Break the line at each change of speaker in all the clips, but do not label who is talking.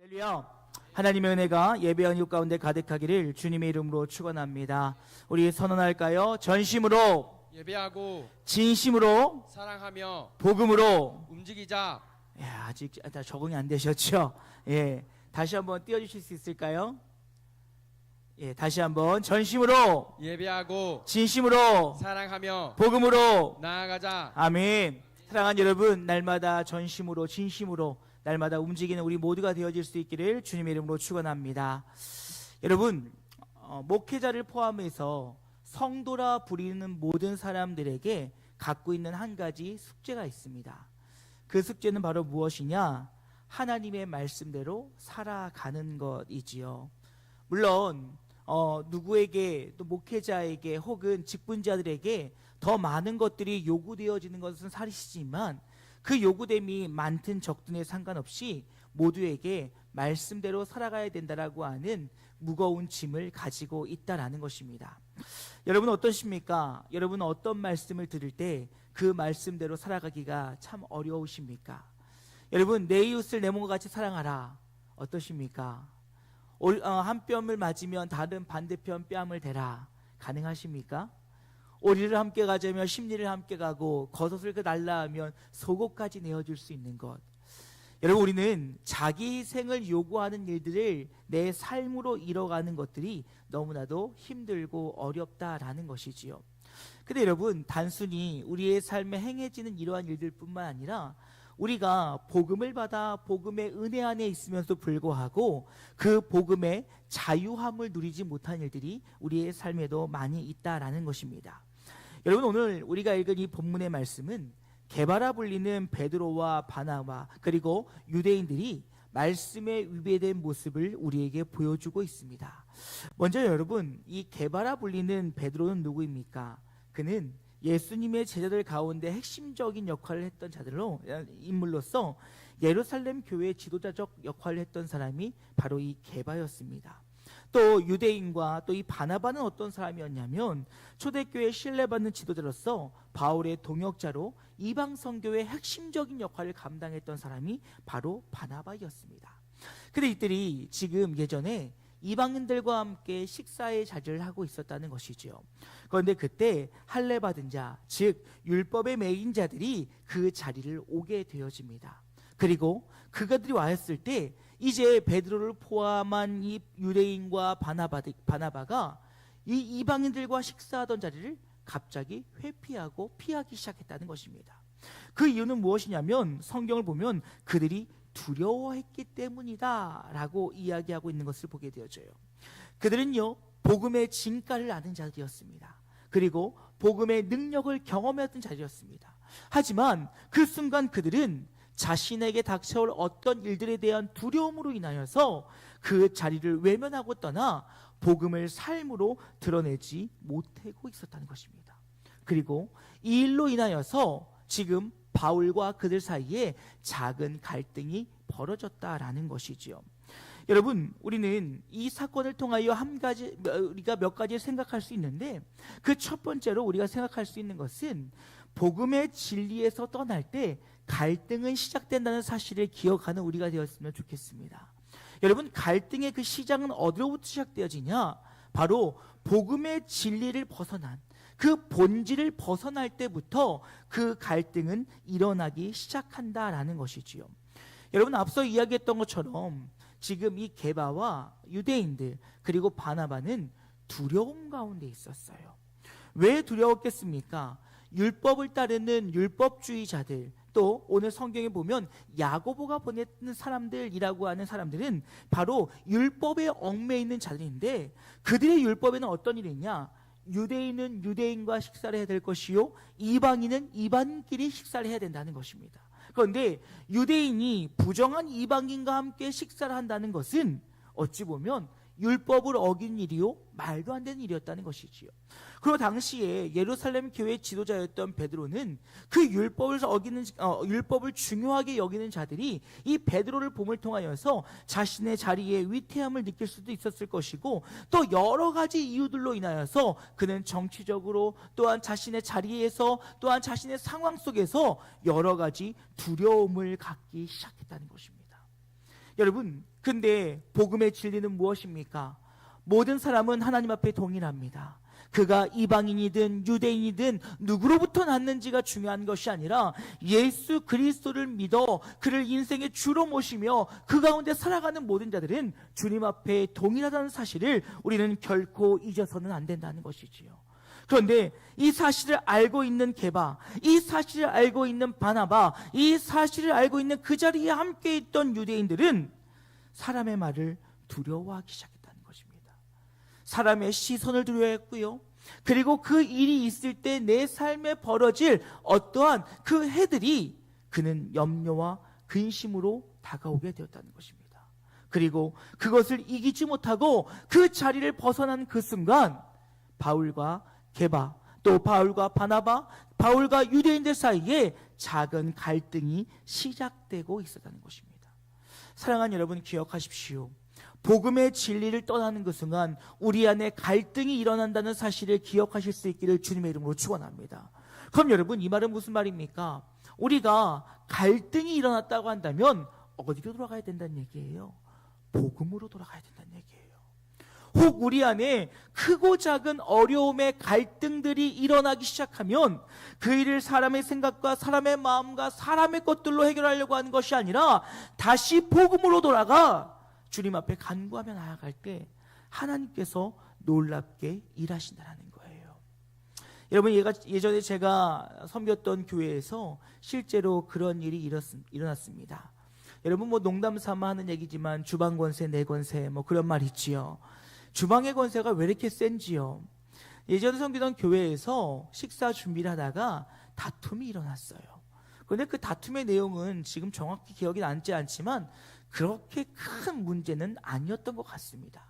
할렐루야. 하나님의 은혜가 예배한 이웃 가운데 가득하기를 주님의 이름으로 축원합니다. 우리 선언할까요? 전심으로
예배하고
진심으로
사랑하며
복음으로.
움직이자.
아직 다 적응이 안 되셨죠? 다시 한번 띄워주실 수 있을까요? 다시 한번 전심으로
예배하고
진심으로
사랑하며
복음으로
나아가자.
아멘. 사랑하는 여러분, 날마다 전심으로 진심으로 날마다 움직이는 우리 모두가 되어질 수 있기를 주님의 이름으로 축원합니다. 여러분, 목회자를 포함해서 성도라 부리는 모든 사람들에게 갖고 있는 한 가지 숙제가 있습니다. 그 숙제는 바로 무엇이냐? 하나님의 말씀대로 살아가는 것이지요. 물론 누구에게, 또 목회자에게 혹은 직분자들에게 더 많은 것들이 요구되어지는 것은 사실이지만 그 요구됨이 많든 적든에 상관없이 모두에게 말씀대로 살아가야 된다라고 하는 무거운 짐을 가지고 있다라는 것입니다. 여러분 어떠십니까? 여러분은 어떤 말씀을 들을 때 그 말씀대로 살아가기가 참 어려우십니까? 여러분, 내 이웃을 내 몸과 같이 사랑하라. 어떠십니까? 한 뼘을 맞으면 다른 반대편 뺨을 대라. 가능하십니까? 오리를 함께 가자며 심리를 함께 가고 겉옷을 날라하면 속옷까지 내어줄 수 있는 것. 여러분, 우리는 자기 희생을 요구하는 일들을 내 삶으로 이뤄가는 것들이 너무나도 힘들고 어렵다라는 것이지요. 근데 여러분, 단순히 우리의 삶에 행해지는 이러한 일들뿐만 아니라 우리가 복음을 받아 복음의 은혜 안에 있으면서 불구하고 그 복음의 자유함을 누리지 못한 일들이 우리의 삶에도 많이 있다라는 것입니다. 여러분, 오늘 우리가 읽은 이 본문의 말씀은 게바라 불리는 베드로와 바나바 그리고 유대인들이 말씀에 위배된 모습을 우리에게 보여주고 있습니다. 먼저 여러분, 이 게바라 불리는 베드로는 누구입니까? 그는 예수님의 제자들 가운데 핵심적인 역할을 했던 인물로서 예루살렘 교회의 지도자적 역할을 했던 사람이 바로 이 게바였습니다. 또 유대인과 또 이 바나바는 어떤 사람이었냐면 초대교회 신뢰받는 지도자로서 바울의 동역자로 이방 선교의 핵심적인 역할을 감당했던 사람이 바로 바나바였습니다. 근데 이들이 지금 예전에 이방인들과 함께 식사의 자리를 하고 있었다는 것이죠. 그런데 그때 할례 받은 자, 즉 율법의 매인 자들이 그 자리를 오게 되어집니다. 그리고 그들이 왔을 때 이제 베드로를 포함한 이 유대인과 바나바가 이 이방인들과 식사하던 자리를 갑자기 회피하고 피하기 시작했다는 것입니다. 그 이유는 무엇이냐면 성경을 보면 그들이 두려워했기 때문이다 라고 이야기하고 있는 것을 보게 되어져요. 그들은요, 복음의 진가를 아는 자들이었습니다. 그리고 복음의 능력을 경험했던 자들이었습니다. 하지만 그 순간 그들은 자신에게 닥쳐올 어떤 일들에 대한 두려움으로 인하여서 그 자리를 외면하고 떠나 복음을 삶으로 드러내지 못하고 있었다는 것입니다. 그리고 이 일로 인하여서 지금 바울과 그들 사이에 작은 갈등이 벌어졌다라는 것이지요. 여러분, 우리는 이 사건을 통하여 우리가 몇 가지 생각할 수 있는데 그 첫 번째로 우리가 생각할 수 있는 것은 복음의 진리에서 떠날 때 갈등은 시작된다는 사실을 기억하는 우리가 되었으면 좋겠습니다. 여러분, 갈등의 그 시작은 어디로부터 시작되어지냐? 바로 복음의 진리를 벗어난 그 본질을 벗어날 때부터 그 갈등은 일어나기 시작한다라는 것이지요. 여러분, 앞서 이야기했던 것처럼 지금 이 게바와 유대인들 그리고 바나바는 두려움 가운데 있었어요. 왜 두려웠겠습니까? 율법을 따르는 율법주의자들, 또 오늘 성경에 보면 야고보가 보냈는 사람들이라고 하는 사람들은 바로 율법에 얽매여 있는 자들인데 그들의 율법에는 어떤 일이 있냐? 유대인은 유대인과 식사를 해야 될 것이요, 이방인은 이방인끼리 식사를 해야 된다는 것입니다. 그런데 유대인이 부정한 이방인과 함께 식사를 한다는 것은 어찌 보면 율법을 어긴 일이요, 말도 안 되는 일이었다는 것이지요. 그리고 당시에 예루살렘 교회 지도자였던 베드로는 그 율법을 중요하게 여기는 자들이 이 베드로를 봄을 통하여서 자신의 자리에 위태함을 느낄 수도 있었을 것이고, 또 여러 가지 이유들로 인하여서 그는 정치적으로 또한 자신의 자리에서 또한 자신의 상황 속에서 여러 가지 두려움을 갖기 시작했다는 것입니다. 여러분, 근데 복음의 진리는 무엇입니까? 모든 사람은 하나님 앞에 동일합니다. 그가 이방인이든 유대인이든 누구로부터 났는지가 중요한 것이 아니라 예수 그리스도를 믿어 그를 인생의 주로 모시며 그 가운데 살아가는 모든 자들은 주님 앞에 동일하다는 사실을 우리는 결코 잊어서는 안 된다는 것이지요. 그런데 이 사실을 알고 있는 게바, 이 사실을 알고 있는 바나바, 이 사실을 알고 있는 그 자리에 함께 있던 유대인들은 사람의 말을 두려워하기 시작했다는 것입니다. 사람의 시선을 두려워했고요. 그리고 그 일이 있을 때 내 삶에 벌어질 어떠한 그 해들이 그는 염려와 근심으로 다가오게 되었다는 것입니다. 그리고 그것을 이기지 못하고 그 자리를 벗어난 그 순간 바울과 게바, 또 바울과 바나바, 바울과 유대인들 사이에 작은 갈등이 시작되고 있었다는 것입니다. 사랑하는 여러분, 기억하십시오. 복음의 진리를 떠나는 그 순간 우리 안에 갈등이 일어난다는 사실을 기억하실 수 있기를 주님의 이름으로 축원합니다. 그럼 여러분, 이 말은 무슨 말입니까? 우리가 갈등이 일어났다고 한다면 어디로 돌아가야 된다는 얘기예요? 복음으로 돌아가야 된다는 얘기예요. 혹 우리 안에 크고 작은 어려움의 갈등들이 일어나기 시작하면 그 일을 사람의 생각과 사람의 마음과 사람의 것들로 해결하려고 하는 것이 아니라 다시 복음으로 돌아가 주님 앞에 간구하며 나아갈 때 하나님께서 놀랍게 일하신다는 거예요. 여러분, 예전에 제가 섬겼던 교회에서 실제로 그런 일이 일어났습니다. 여러분, 뭐 농담 삼아 하는 얘기지만 주방 권세, 내 권세, 뭐 그런 말 있지요. 주방의 권세가 왜 이렇게 센지요? 예전에 섬기던 교회에서 식사 준비를 하다가 다툼이 일어났어요. 그런데 그 다툼의 내용은 지금 정확히 기억이 나지 않지만 그렇게 큰 문제는 아니었던 것 같습니다.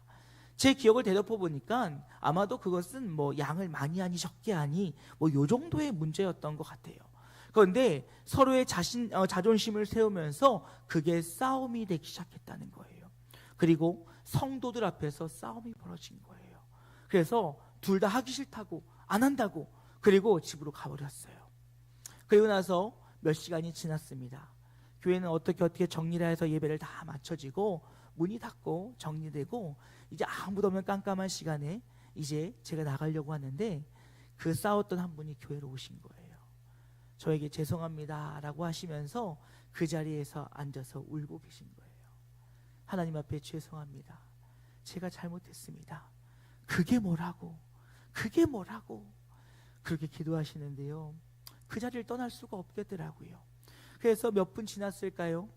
제 기억을 되짚어 보니까 아마도 그것은 뭐 양을 많이 하니 적게 하니 뭐 요 정도의 문제였던 것 같아요. 그런데 서로의 자존심을 세우면서 그게 싸움이 되기 시작했다는 거예요. 그리고 성도들 앞에서 싸움이 벌어진 거예요. 그래서 둘 다 하기 싫다고 안 한다고 그리고 집으로 가버렸어요. 그리고 나서 몇 시간이 지났습니다. 교회는 어떻게 정리를 해서 예배를 다 마쳐지고 문이 닫고 정리되고 이제 아무도 없는 깜깜한 시간에 이제 제가 나가려고 하는데 그 싸웠던 한 분이 교회로 오신 거예요. 저에게 죄송합니다 라고 하시면서 그 자리에서 앉아서 울고 계신 거예요. 하나님 앞에 죄송합니다. 제가 잘못했습니다. 그게 뭐라고 그렇게 기도하시는데요. 그 자리를 떠날 수가 없겠더라고요. 그래서 몇 분 지났을까요?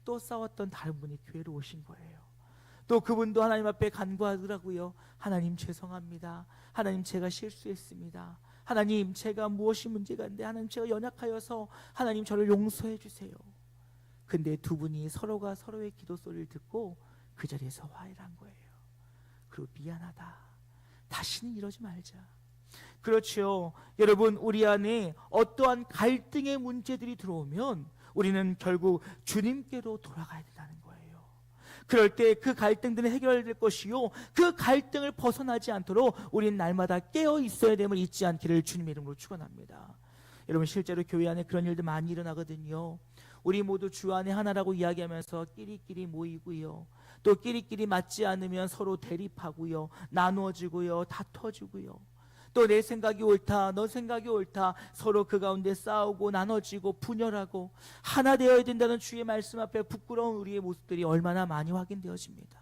또 싸웠던 다른 분이 교회로 오신 거예요. 또 그분도 하나님 앞에 간구하더라고요. 하나님 죄송합니다. 하나님 제가 실수했습니다. 하나님 제가 무엇이 문제가 있는데 하나님 제가 연약하여서 하나님 저를 용서해 주세요. 근데 두 분이 서로가 서로의 기도 소리를 듣고 그 자리에서 화해를 한 거예요. 그리고 미안하다. 다시는 이러지 말자. 그렇죠. 여러분, 우리 안에 어떠한 갈등의 문제들이 들어오면 우리는 결국 주님께로 돌아가야 된다는 거예요. 그럴 때 그 갈등들은 해결될 것이요, 그 갈등을 벗어나지 않도록 우리는 날마다 깨어 있어야 됨을 잊지 않기를 주님의 이름으로 축원합니다. 여러분, 실제로 교회 안에 그런 일들 많이 일어나거든요. 우리 모두 주 안에 하나라고 이야기하면서 끼리끼리 모이고요, 또 끼리끼리 맞지 않으면 서로 대립하고요, 나누어지고요, 다퉈지고요, 또 내 생각이 옳다, 너 생각이 옳다, 서로 그 가운데 싸우고 나눠지고 분열하고 하나 되어야 된다는 주의 말씀 앞에 부끄러운 우리의 모습들이 얼마나 많이 확인되어집니다.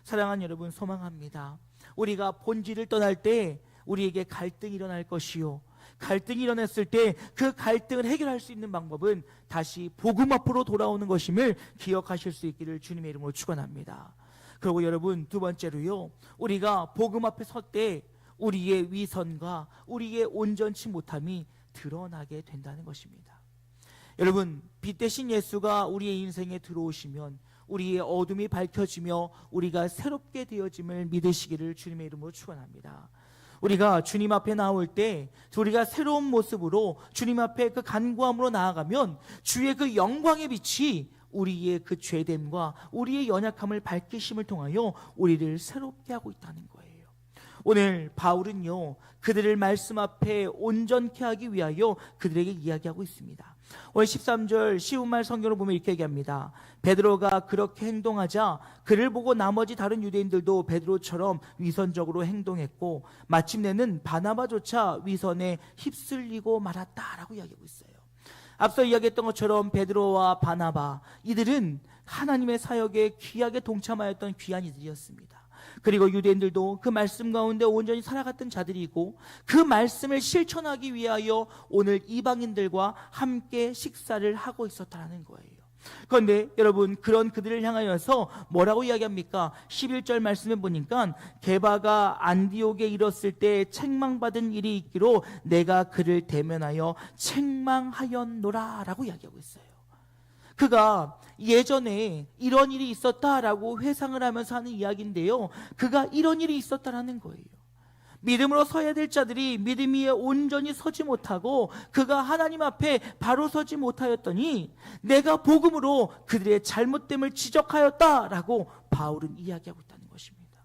사랑하는 여러분, 소망합니다. 우리가 본질을 떠날 때 우리에게 갈등이 일어날 것이요, 갈등이 일어났을 때 그 갈등을 해결할 수 있는 방법은 다시 복음 앞으로 돌아오는 것임을 기억하실 수 있기를 주님의 이름으로 축원합니다. 그리고 여러분, 두 번째로요, 우리가 복음 앞에 설 때 우리의 위선과 우리의 온전치 못함이 드러나게 된다는 것입니다. 여러분, 빛 대신 예수가 우리의 인생에 들어오시면 우리의 어둠이 밝혀지며 우리가 새롭게 되어짐을 믿으시기를 주님의 이름으로 축원합니다. 우리가 주님 앞에 나올 때 우리가 새로운 모습으로 주님 앞에 그 간구함으로 나아가면 주의 그 영광의 빛이 우리의 그 죄됨과 우리의 연약함을 밝히심을 통하여 우리를 새롭게 하고 있다는 거예요. 오늘 바울은요, 그들을 말씀 앞에 온전케 하기 위하여 그들에게 이야기하고 있습니다. 오늘 13절 쉬운 말 성경을 보면 이렇게 얘기합니다. 베드로가 그렇게 행동하자 그를 보고 나머지 다른 유대인들도 베드로처럼 위선적으로 행동했고 마침내는 바나바조차 위선에 휩쓸리고 말았다라고 이야기하고 있어요. 앞서 이야기했던 것처럼 베드로와 바나바, 이들은 하나님의 사역에 귀하게 동참하였던 귀한 이들이었습니다. 그리고 유대인들도 그 말씀 가운데 온전히 살아갔던 자들이고 그 말씀을 실천하기 위하여 오늘 이방인들과 함께 식사를 하고 있었다는 거예요. 그런데 여러분, 그런 그들을 향하여서 뭐라고 이야기합니까? 11절 말씀에 보니까 게바가 안디옥에 이뤘을 때 책망받은 일이 있기로 내가 그를 대면하여 책망하였노라 라고 이야기하고 있어요. 그가 예전에 이런 일이 있었다라고 회상을 하면서 하는 이야기인데요, 그가 이런 일이 있었다라는 거예요. 믿음으로 서야 될 자들이 믿음 위에 온전히 서지 못하고 그가 하나님 앞에 바로 서지 못하였더니 내가 복음으로 그들의 잘못됨을 지적하였다라고 바울은 이야기하고 있다는 것입니다.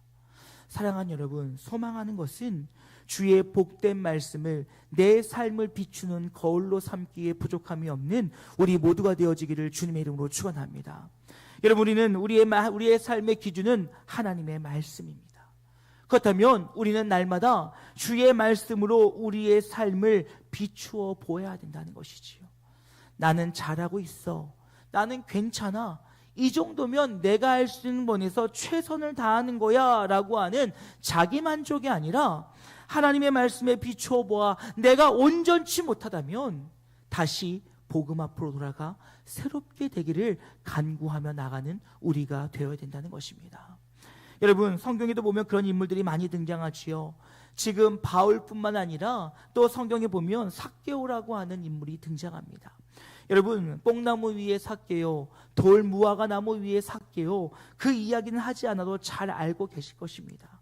사랑하는 여러분, 소망하는 것은 주의 복된 말씀을 내 삶을 비추는 거울로 삼기에 부족함이 없는 우리 모두가 되어지기를 주님의 이름으로 축원합니다. 여러분, 우리는 우리의 삶의 기준은 하나님의 말씀입니다. 그렇다면 우리는 날마다 주의 말씀으로 우리의 삶을 비추어 보아야 된다는 것이지요. 나는 잘하고 있어, 나는 괜찮아, 이 정도면 내가 할 수 있는 번에서 최선을 다하는 거야 라고 하는 자기 만족이 아니라 하나님의 말씀에 비추어 보아 내가 온전치 못하다면 다시 복음 앞으로 돌아가 새롭게 되기를 간구하며 나가는 우리가 되어야 된다는 것입니다. 여러분, 성경에도 보면 그런 인물들이 많이 등장하지요. 지금 바울뿐만 아니라 또 성경에 보면 삭개오라고 하는 인물이 등장합니다. 여러분, 뽕나무 위에 삭개오, 돌 무화과 나무 위에 삭개오, 그 이야기는 하지 않아도 잘 알고 계실 것입니다.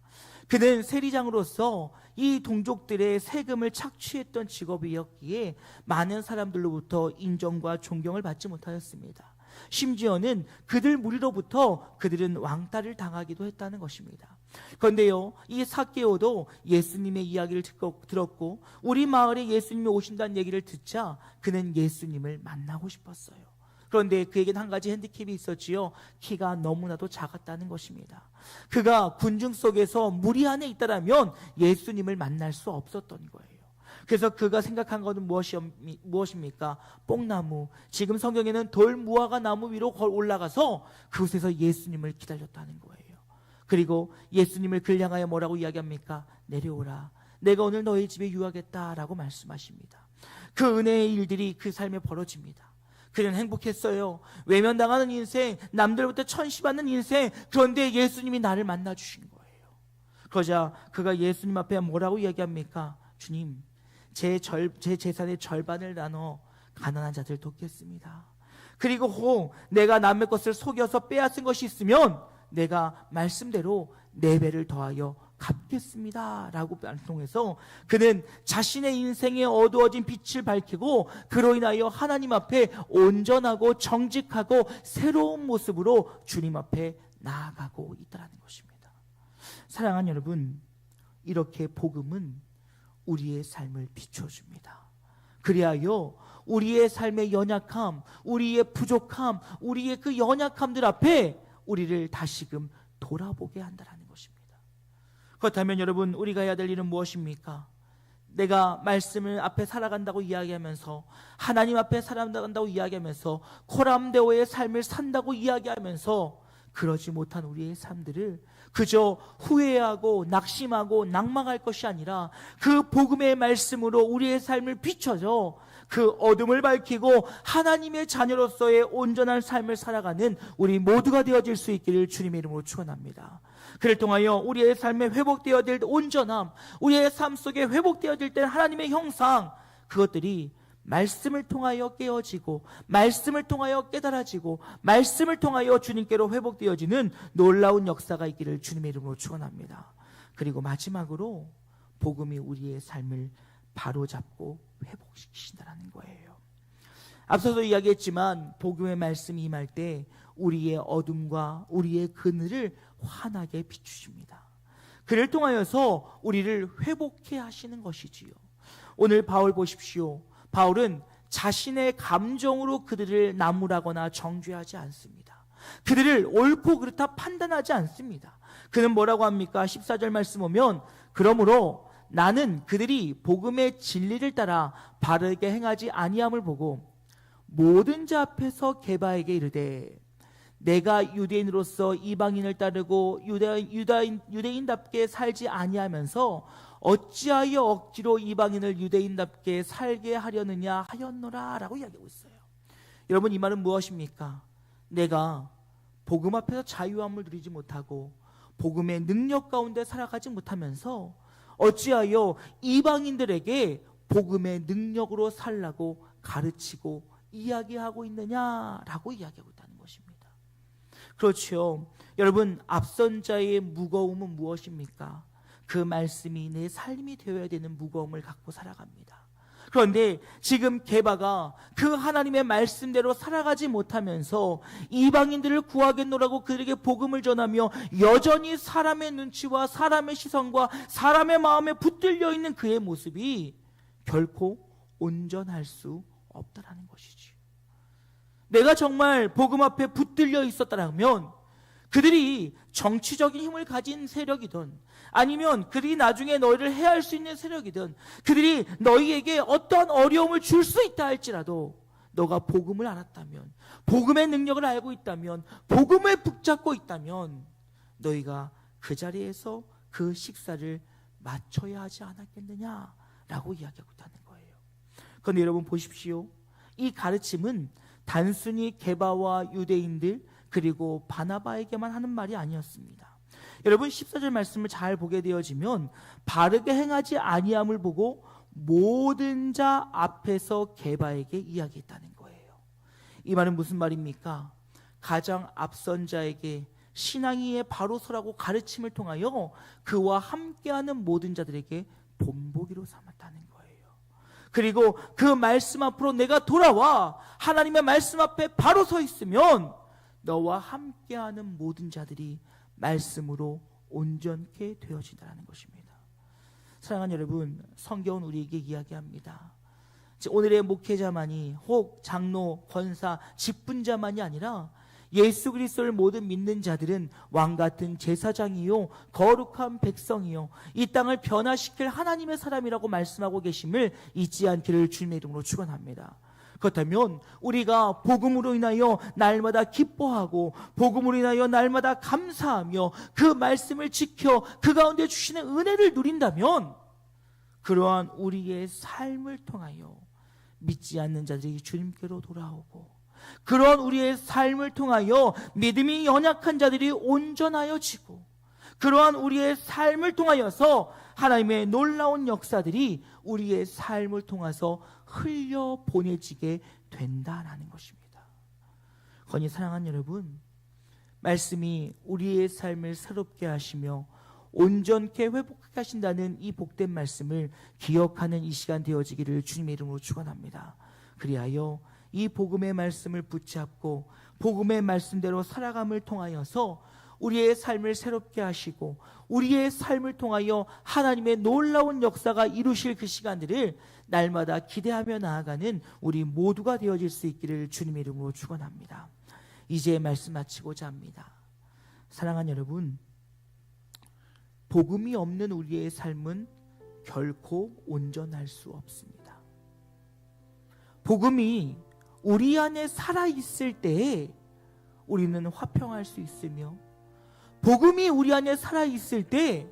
그는 세리장으로서 이 동족들의 세금을 착취했던 직업이었기에 많은 사람들로부터 인정과 존경을 받지 못하였습니다. 심지어는 그들 무리로부터 그들은 왕따를 당하기도 했다는 것입니다. 그런데요, 이 삭개오도 예수님의 이야기를 들었고 우리 마을에 예수님이 오신다는 얘기를 듣자 그는 예수님을 만나고 싶었어요. 그런데 그에겐 한 가지 핸디캡이 있었지요. 키가 너무나도 작았다는 것입니다. 그가 군중 속에서 무리 안에 있다라면 예수님을 만날 수 없었던 거예요. 그래서 그가 생각한 것은 무엇입니까? 뽕나무, 지금 성경에는 돌 무화과 나무 위로 올라가서 그곳에서 예수님을 기다렸다는 거예요. 그리고 예수님을 그를 향하여 뭐라고 이야기합니까? 내려오라, 내가 오늘 너희 집에 유하겠다라고 말씀하십니다. 그 은혜의 일들이 그 삶에 벌어집니다. 그는 행복했어요. 외면당하는 인생, 남들부터 천시받는 인생, 그런데 예수님이 나를 만나주신 거예요. 그러자 그가 예수님 앞에 뭐라고 이야기합니까? 주님, 제 재산의 절반을 나눠 가난한 자들 돕겠습니다. 그리고 내가 남의 것을 속여서 빼앗은 것이 있으면 내가 말씀대로 4배를 더하여 갚겠습니다 라고 반송해서 그는 자신의 인생에 어두워진 빛을 밝히고 그로 인하여 하나님 앞에 온전하고 정직하고 새로운 모습으로 주님 앞에 나아가고 있다는 것입니다. 사랑하는 여러분, 이렇게 복음은 우리의 삶을 비춰줍니다. 그리하여 우리의 삶의 연약함, 우리의 부족함, 우리의 그 연약함들 앞에 우리를 다시금 돌아보게 한다는 것입니다. 그렇다면 여러분, 우리가 해야 될 일은 무엇입니까? 내가 말씀을 앞에 살아간다고 이야기하면서, 하나님 앞에 살아간다고 이야기하면서, 코람데오의 삶을 산다고 이야기하면서 그러지 못한 우리의 삶들을 그저 후회하고 낙심하고 낭망할 것이 아니라 그 복음의 말씀으로 우리의 삶을 비춰줘 그 어둠을 밝히고 하나님의 자녀로서의 온전한 삶을 살아가는 우리 모두가 되어질 수 있기를 주님의 이름으로 축원합니다. 그를 통하여 우리의 삶에 회복되어야 될 온전함, 우리의 삶 속에 회복되어야 될 하나님의 형상, 그것들이 말씀을 통하여 깨어지고 말씀을 통하여 깨달아지고 말씀을 통하여 주님께로 회복되어지는 놀라운 역사가 있기를 주님의 이름으로 축원합니다. 그리고 마지막으로 복음이 우리의 삶을 바로잡고 회복시키신다는 거예요. 앞서도 이야기했지만 복음의 말씀이 임할 때 우리의 어둠과 우리의 그늘을 환하게 비추십니다. 그를 통하여서 우리를 회복해 하시는 것이지요. 오늘 바울 보십시오. 바울은 자신의 감정으로 그들을 나무라거나 정죄하지 않습니다. 그들을 옳고 그렇다 판단하지 않습니다. 그는 뭐라고 합니까? 14절 말씀 보면 그러므로 나는 그들이 복음의 진리를 따라 바르게 행하지 아니함을 보고 모든 자 앞에서 게바에게 이르되 내가 유대인으로서 이방인을 따르고 유대인답게 살지 아니하면서 어찌하여 억지로 이방인을 유대인답게 살게 하려느냐 하였노라 라고 이야기하고 있어요. 여러분, 이 말은 무엇입니까? 내가 복음 앞에서 자유함을 누리지 못하고 복음의 능력 가운데 살아가지 못하면서 어찌하여 이방인들에게 복음의 능력으로 살라고 가르치고 이야기하고 있느냐라고 이야기하고 있다는 것입니다. 그렇죠. 여러분, 앞선 자의 무거움은 무엇입니까? 그 말씀이 내 삶이 되어야 되는 무거움을 갖고 살아갑니다. 그런데 지금 게바가 그 하나님의 말씀대로 살아가지 못하면서 이방인들을 구하겠노라고 그들에게 복음을 전하며 여전히 사람의 눈치와 사람의 시선과 사람의 마음에 붙들려 있는 그의 모습이 결코 온전할 수 없다라는 것이지. 내가 정말 복음 앞에 붙들려 있었다면 그들이 정치적인 힘을 가진 세력이든 아니면 그들이 나중에 너희를 해할 수 있는 세력이든 그들이 너희에게 어떠한 어려움을 줄 수 있다 할지라도 너가 복음을 알았다면, 복음의 능력을 알고 있다면, 복음을 붙잡고 있다면 너희가 그 자리에서 그 식사를 마쳐야 하지 않았겠느냐라고 이야기하고 있다는 거예요. 그런데 여러분 보십시오. 이 가르침은 단순히 게바와 유대인들 그리고 바나바에게만 하는 말이 아니었습니다. 여러분 14절 말씀을 잘 보게 되어지면 바르게 행하지 아니함을 보고 모든 자 앞에서 게바에게 이야기했다는 거예요. 이 말은 무슨 말입니까? 가장 앞선 자에게 신앙이에 바로 서라고 가르침을 통하여 그와 함께하는 모든 자들에게 본보기로 삼았다는 거예요. 그리고 그 말씀 앞으로 내가 돌아와 하나님의 말씀 앞에 바로 서 있으면 너와 함께하는 모든 자들이 말씀으로 온전케 되어진다는 것입니다. 사랑하는 여러분, 성경은 우리에게 이야기합니다. 오늘의 목회자만이 혹 장로, 권사, 직분자만이 아니라 예수 그리스도를 모든 믿는 자들은 왕같은 제사장이요 거룩한 백성이요 이 땅을 변화시킬 하나님의 사람이라고 말씀하고 계심을 잊지 않기를 주님의 이름으로 축원합니다. 그렇다면 우리가 복음으로 인하여 날마다 기뻐하고 복음으로 인하여 날마다 감사하며 그 말씀을 지켜 그 가운데 주시는 은혜를 누린다면 그러한 우리의 삶을 통하여 믿지 않는 자들이 주님께로 돌아오고 그러한 우리의 삶을 통하여 믿음이 연약한 자들이 온전하여지고 그러한 우리의 삶을 통하여서 하나님의 놀라운 역사들이 우리의 삶을 통해서 흘려 보내지게 된다라는 것입니다. 거니 사랑하는 여러분, 말씀이 우리의 삶을 새롭게 하시며 온전케 회복하게 하신다는 이 복된 말씀을 기억하는 이 시간 되어지기를 주님의 이름으로 축원합니다. 그리하여 이 복음의 말씀을 붙잡고 복음의 말씀대로 살아감을 통하여서 우리의 삶을 새롭게 하시고 우리의 삶을 통하여 하나님의 놀라운 역사가 이루실 그 시간들을 날마다 기대하며 나아가는 우리 모두가 되어질 수 있기를 주님의 이름으로 축원합니다. 이제 말씀 마치고자 합니다. 사랑하는 여러분, 복음이 없는 우리의 삶은 결코 온전할 수 없습니다. 복음이 우리 안에 살아있을 때에 우리는 화평할 수 있으며 복음이 우리 안에 살아있을 때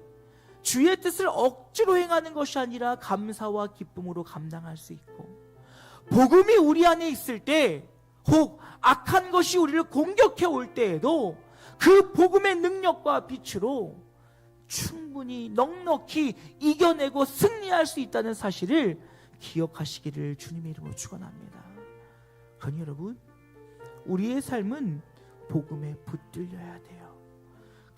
주의 뜻을 억지로 행하는 것이 아니라 감사와 기쁨으로 감당할 수 있고 복음이 우리 안에 있을 때 혹 악한 것이 우리를 공격해 올 때에도 그 복음의 능력과 빛으로 충분히 넉넉히 이겨내고 승리할 수 있다는 사실을 기억하시기를 주님의 이름으로 축원합니다. 그러니 여러분, 우리의 삶은 복음에 붙들려야 돼요.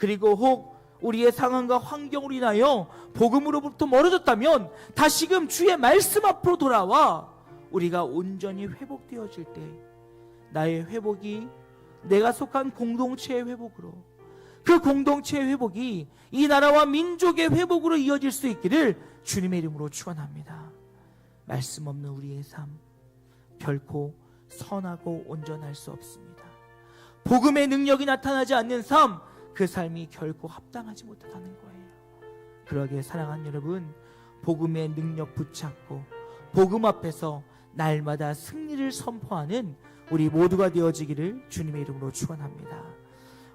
그리고 혹 우리의 상황과 환경으로 인하여 복음으로부터 멀어졌다면 다시금 주의 말씀 앞으로 돌아와 우리가 온전히 회복되어질 때 나의 회복이 내가 속한 공동체의 회복으로 그 공동체의 회복이 이 나라와 민족의 회복으로 이어질 수 있기를 주님의 이름으로 축원합니다. 말씀 없는 우리의 삶, 결코 선하고 온전할 수 없습니다. 복음의 능력이 나타나지 않는 삶, 그 삶이 결코 합당하지 못하다는 거예요. 그러기에 사랑하는 여러분, 복음의 능력 붙잡고 복음 앞에서 날마다 승리를 선포하는 우리 모두가 되어지기를 주님의 이름으로 축원합니다.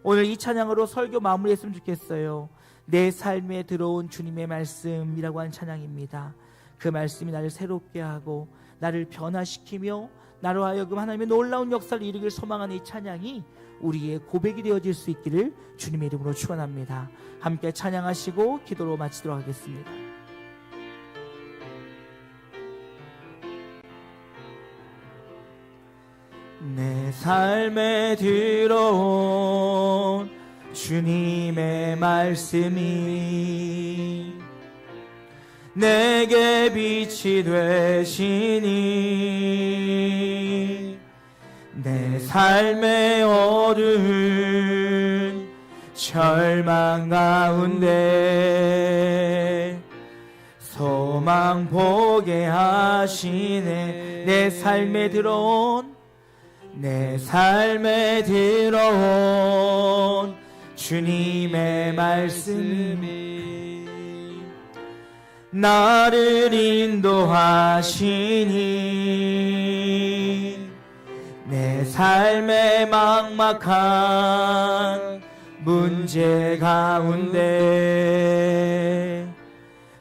오늘 이 찬양으로 설교 마무리했으면 좋겠어요. 내 삶에 들어온 주님의 말씀이라고 하는 찬양입니다. 그 말씀이 나를 새롭게 하고 나를 변화시키며 나로 하여금 하나님의 놀라운 역사를 이루길 소망하는 이 찬양이 우리의 고백이 되어질 수 있기를 주님의 이름으로 축원합니다. 함께 찬양하시고 기도로 마치도록 하겠습니다. 내 삶에 들어온 주님의 말씀이 내게 빛이 되시니 내 삶의 어두운 절망 가운데 소망 보게 하시네. 내 삶에 들어온 주님의 말씀이 나를 인도하시니 내 삶의 막막한 문제 가운데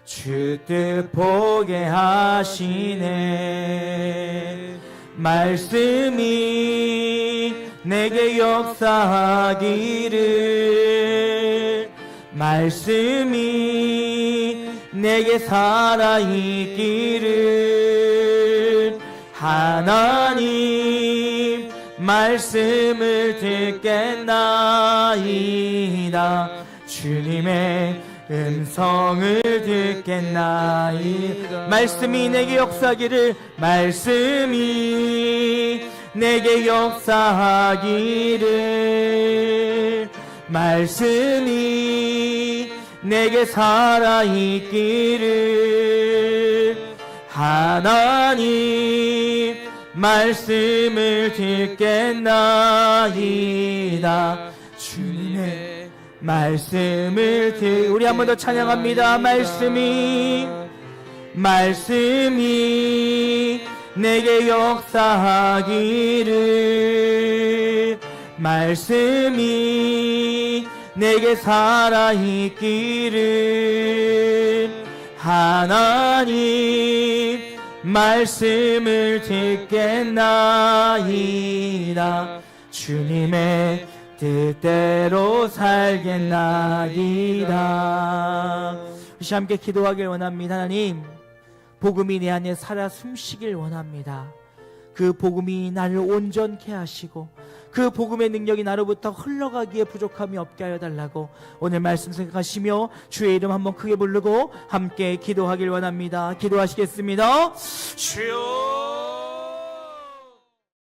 주 뜻 보게 하시네. 말씀이 내게 역사하기를, 말씀이 내게 살아있기를, 하나님 말씀을 듣겠나이다. 주님의 음성을 듣겠나이다. 말씀이 내게 역사하기를, 말씀이 내게 역사하기를, 말씀이 내게 살아있기를, 하나님 말씀을 듣겠나이다. 주님의 말씀을 우리 한 번 더 찬양합니다. 말씀이 내게 역사하기를, 말씀이 내게 살아있기를, 하나님 말씀을 듣겠나이다. 주님의 뜻대로 살겠나이다. 다시 함께 기도하길 원합니다. 하나님, 복음이 내 안에 살아 숨쉬길 원합니다. 그 복음이 나를 온전케 하시고 그 복음의 능력이 나로부터 흘러가기에 부족함이 없게 하여 달라고 오늘 말씀 생각하시며 주의 이름 한번 크게 부르고 함께 기도하길 원합니다. 기도하시겠습니다. 주여